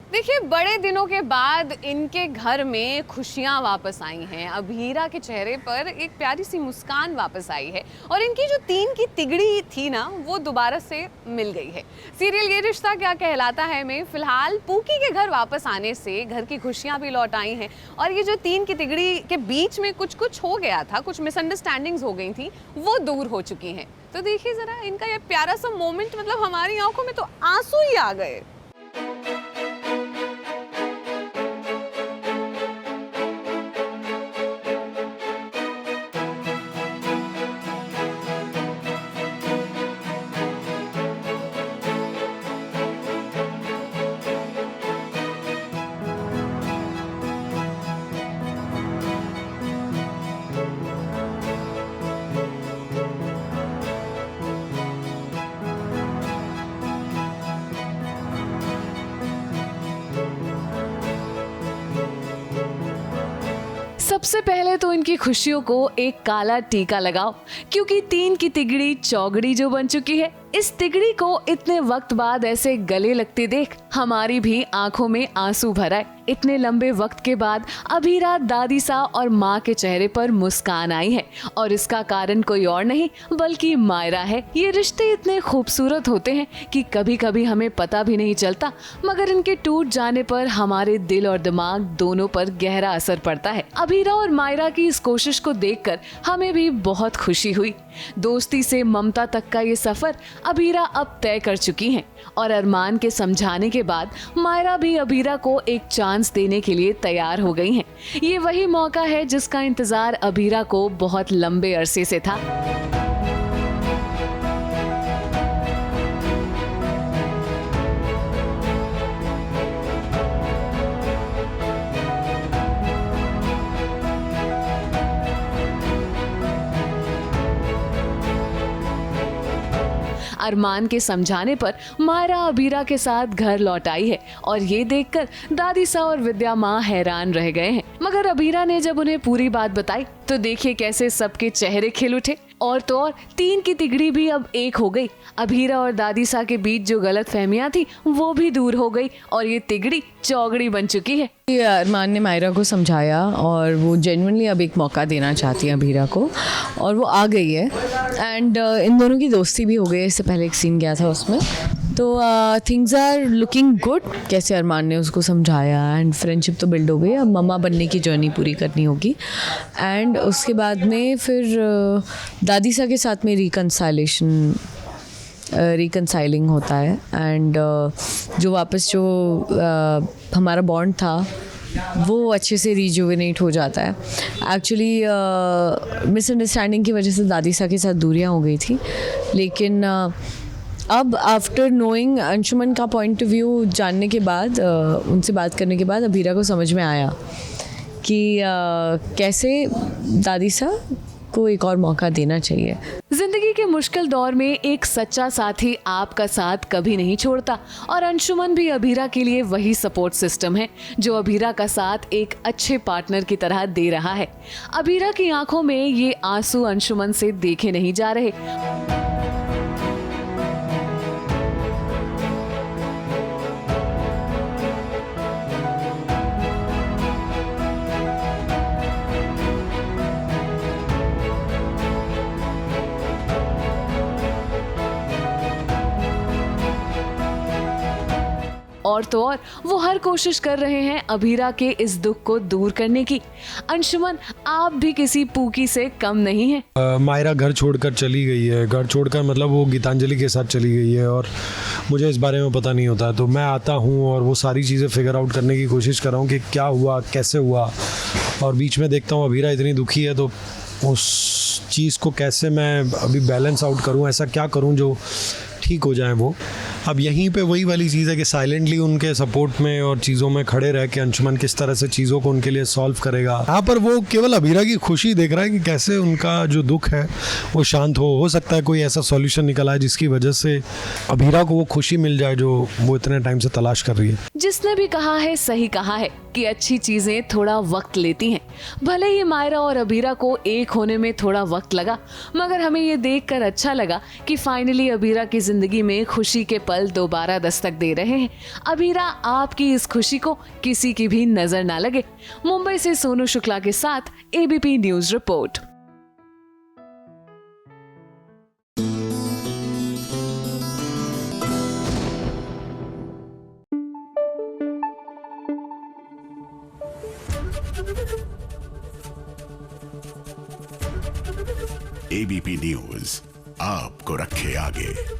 देखिए, बड़े दिनों के बाद इनके घर में खुशियां वापस आई हैं। अभीरा के चेहरे पर एक प्यारी सी मुस्कान वापस आई है और इनकी जो 3 की तिगड़ी थी ना, वो दोबारा से मिल गई है। सीरियल ये रिश्ता क्या कहलाता है में फिलहाल पूकी के घर वापस आने से घर की खुशियां भी लौट आई हैं और ये जो 3 की तिगड़ी के बीच में कुछ कुछ हो गया था, कुछ मिसअंडरस्टैंडिंग्स हो गई थी, वो दूर हो चुकी हैं। तो देखिए जरा इनका ये प्यारा सा मोमेंट, मतलब हमारी आंखों में तो आंसू ही आ गए। सबसे पहले तो इनकी खुशियों को एक काला टीका लगाओ, क्योंकि 3 की तिगड़ी चौगड़ी जो बन चुकी है। इस तिगड़ी को इतने वक्त बाद ऐसे गले लगते देख हमारी भी आंखों में आंसू भर आए। इतने लंबे वक्त के बाद अभीरा, दादी सा और माँ के चेहरे पर मुस्कान आई है और इसका कारण कोई और नहीं बल्कि मायरा है। ये रिश्ते इतने खूबसूरत होते हैं कि कभी कभी हमें पता भी नहीं चलता, मगर इनके टूट जाने पर हमारे दिल और दिमाग दोनों पर गहरा असर पड़ता है। अभीरा और मायरा की इस कोशिश को देखकर हमें भी बहुत खुशी हुई। दोस्ती से ममता तक का ये सफर अभीरा अब तय कर चुकी हैं और अरमान के समझाने के बाद मायरा भी अभीरा को एक चांस देने के लिए तैयार हो गई हैं। ये वही मौका है जिसका इंतजार अभीरा को बहुत लंबे अरसे से था। अरमान के समझाने पर मायरा अभीरा के साथ घर लौट आई है और ये देखकर दादी सा और विद्या माँ हैरान रह गए हैं। मगर अभीरा ने जब उन्हें पूरी बात बताई तो देखिए कैसे सबके चेहरे खिल उठे। और तो और 3 की तिगड़ी भी अब एक हो गई। अभीरा और दादी सा के बीच जो गलत फहमियां थी वो भी दूर हो गई और ये तिगड़ी चौगड़ी बन चुकी है। अरमान ने मायरा को समझाया और वो जेन्युइनली अब एक मौका देना चाहती है अभीरा को और वो आ गई है। एंड इन दोनों की दोस्ती भी हो गई है। इससे पहले एक सीन गया था उसमें, तो थिंग्स आर लुकिंग गुड। कैसे अरमान ने उसको समझाया एंड फ्रेंडशिप तो बिल्ड हो गई। अब मम्मा बनने की जर्नी पूरी करनी होगी एंड उसके बाद में फिर दादी सा के साथ में रिकनसाइलिंग होता है एंड जो वापस जो हमारा बॉन्ड था वो अच्छे से रिजुविनेट हो जाता है। एक्चुअली मिसअंडरस्टैंडिंग की वजह से दादी सा के साथ दूरियां हो गई थी, लेकिन अब आफ्टर नोइंग अंशुमन का पॉइंट ऑफ व्यू जानने के बाद, उनसे बात करने के बाद अभीरा को समझ में आया कि कैसे दादी सा को एक और मौका देना चाहिए। जिंदगी के मुश्किल दौर में एक सच्चा साथी आपका साथ कभी नहीं छोड़ता और अंशुमन भी अभीरा के लिए वही सपोर्ट सिस्टम है जो अभीरा का साथ एक अच्छे पार्टनर की तरह दे रहा है। अभीरा की आंखों में ये आंसू अंशुमन से देखे नहीं जा रहे। और तो और वो हर कोशिश कर रहे हैं अभीरा के इस दुख को दूर करने की। अंशुमन, आप भी किसी पूकी से कम नहीं हैं। मायरा घर छोड़कर चली गई है। घर छोड़कर मतलब वो गीतांजलि के साथ चली गई है और मुझे इस बारे में पता नहीं होता। तो मैं आता हूँ और वो सारी चीज़ें फिगर आउट करने की कोशिश कर रहा हूँ कि क्या हुआ, कैसे हुआ। और बीच में देखता हूँ अभीरा इतनी दुखी है, तो उस चीज़ को कैसे मैं अभी बैलेंस आउट करूँ, ऐसा क्या करूँ जो ठीक हो जाए वो। अब यहीं पे वही वाली चीज़ है कि साइलेंटली उनके सपोर्ट में और चीज़ों में खड़े रह के अंशुमन किस तरह से चीज़ों को उनके लिए सॉल्व करेगा। यहाँ पर वो केवल अभीरा की खुशी देख रहा है कि कैसे उनका जो दुख है वो शांत हो सकता है कोई ऐसा सॉल्यूशन निकला है जिसकी वजह से अभीरा को वो खुशी मिल जाए जो वो इतने टाइम से तलाश कर रही है। जिसने भी कहा है सही कहा है कि अच्छी चीजें थोड़ा वक्त लेती हैं। भले ही मायरा और अभीरा को एक होने में थोड़ा वक्त लगा, मगर हमें ये देखकर अच्छा लगा कि फाइनली अभीरा की जिंदगी में खुशी के पल पल दोबारा दस्तक दे रहे हैं। अभीरा आपकी इस खुशी को किसी की भी नजर ना लगे। मुंबई से सोनू शुक्ला के साथ ABP news report. ABP news आपको रखे आगे।